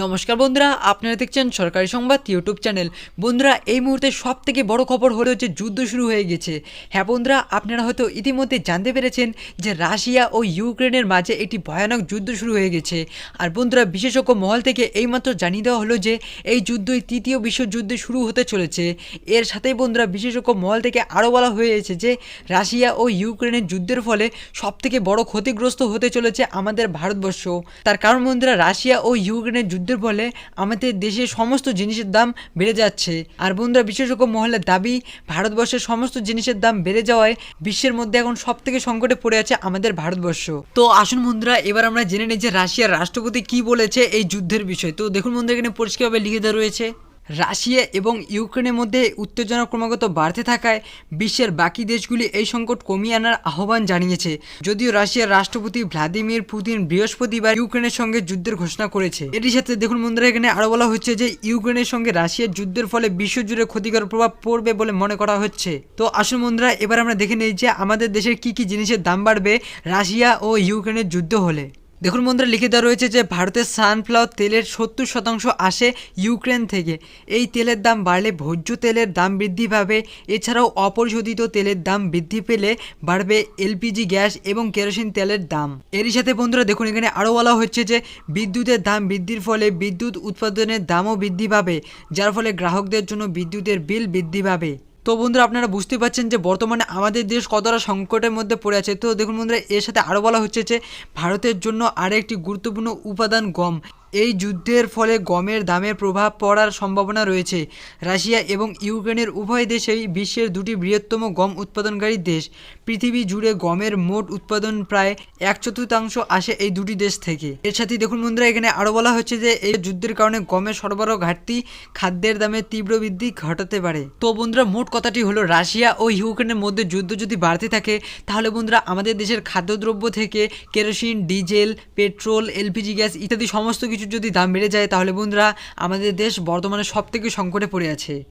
নমস্কার বন্ধুরা, আপনারা দেখছেন সরকারি সংবাদ ইউটিউব চ্যানেল। বন্ধুরা, এই মুহূর্তে সবথেকে বড় খবর হলো যে যুদ্ধ শুরু হয়ে গেছে। হ্যাঁ বন্ধুরা, আপনারা হয়তো ইতিমধ্যে জানতে পেরেছেন যে রাশিয়া ও ইউক্রেনের মাঝে একটি ভয়ানক যুদ্ধ শুরু হয়ে গেছে। আর বন্ধুরা, বিশেষজ্ঞ মহল থেকে এইমাত্র জানিয়ে দেওয়া হলো যে এই যুদ্ধই তৃতীয় বিশ্বযুদ্ধ শুরু হতে চলেছে। এর সাথেই বন্ধুরা, বিশেষজ্ঞ মহল থেকে আরও বলা হয়েছে যে রাশিয়া ও ইউক্রেনের যুদ্ধের ফলে সবথেকে বড় ক্ষতিগ্রস্ত হতে চলেছে আমাদের ভারতবর্ষ। তার কারণ বন্ধুরা, রাশিয়া ও ইউক্রেনের যুদ্ধের ফলে আমাদের দেশের সমস্ত জিনিসের দাম বেড়ে যাচ্ছে। আর বন্ধুরা, বিশেষজ্ঞ মহলের দাবি, ভারতবর্ষের সমস্ত জিনিসের দাম বেড়ে যাওয়ায় বিশ্বের মধ্যে এখন সবথেকে সংকটে পড়ে আছে আমাদের ভারতবর্ষ। তো আসুন বন্ধুরা, এবার আমরা জেনে নিই যে রাশিয়ার রাষ্ট্রপতি কি বলেছে এই যুদ্ধের বিষয়ে। তো দেখুন বন্ধুরা, এখানে পরিষ্কারভাবে লিখে দেওয়া রয়েছে, রাশিয়া এবং ইউক্রেনের মধ্যে উত্তেজনা ক্রমাগত বাড়তে থাকায় বিশ্বের বাকি দেশগুলি এই সংকট কমিয়ে আনার আহ্বান জানিয়েছে। যদিও রাশিয়ার রাষ্ট্রপতি ভ্লাদিমির পুতিন বৃহস্পতিবার ইউক্রেনের সঙ্গে যুদ্ধের ঘোষণা করেছে। এরই সাথে দেখুন বন্ধুরা, এখানে আরও বলা হচ্ছে যে ইউক্রেনের সঙ্গে রাশিয়ার যুদ্ধের ফলে বিশ্বজুড়ে ক্ষতিকর প্রভাব পড়বে বলে মনে করা হচ্ছে। তো আসুন বন্ধুরা, এবার আমরা দেখে নিই যে আমাদের দেশের কি কি জিনিসের দাম বাড়বে রাশিয়া ও ইউক্রেনের যুদ্ধ হলে। দেখুন বন্ধুরা, লিখে দেওয়া রয়েছে যে ভারতের সানফ্লাওয়ার তেলের 70% আসে ইউক্রেন থেকে। এই তেলের দাম বাড়লে ভোজ্য তেলের দাম বৃদ্ধি পাবে। এছাড়াও অপরিশোধিত তেলের দাম বৃদ্ধি পেলে বাড়বে এলপিজি গ্যাস এবং কেরোসিন তেলের দাম। এরই সাথে বন্ধুরা দেখুন, এখানে আরও বলা হচ্ছে যে বিদ্যুতের দাম বৃদ্ধির ফলে বিদ্যুৎ উৎপাদনের দামও বৃদ্ধি পাবে, যার ফলে গ্রাহকদের জন্য বিদ্যুতের বিল বৃদ্ধি পাবে। তো বন্ধুরা, আপনারা বুঝতে পারছেন যে বর্তমানে আমাদের দেশ কতটা সংকটের মধ্যে পড়ে আছে। তো দেখুন বন্ধুরা, এর সাথে আরও বলা হচ্ছে যে ভারতের জন্য আরেকটি গুরুত্বপূর্ণ উপাদান গম। এই যুদ্ধের ফলে গমের দামের প্রভাব পড়ার সম্ভাবনা রয়েছে। রাশিয়া এবং ইউক্রেনের উভয় দেশেই বিশ্বের দুটি বৃহত্তম গম উৎপাদনকারী দেশ। পৃথিবী জুড়ে গমের মোট উৎপাদন প্রায় 1/4 আসে এই দুটি দেশ থেকে। এর সাথে দেখুন বন্ধুরা, এখানে আরও বলা হচ্ছে যে এই যুদ্ধের কারণে গমের সরবরাহ ঘাটতি খাদ্যের দামে তীব্র বৃদ্ধি ঘটাতে পারে। তো বন্ধুরা, মোট কথাটি হলো, রাশিয়া ও ইউক্রেনের মধ্যে যুদ্ধ যদি বাড়তে থাকে তাহলে বন্ধুরা আমাদের দেশের খাদ্যদ্রব্য থেকে kerosene, diesel, petrol, LPG gas ইত্যাদি সমস্ত কিছু যদি দাম বেড়ে যায় তাহলে বন্ধুরা আমাদের দেশ বর্তমানে সবথেকে সংকটে পড়ে আছে।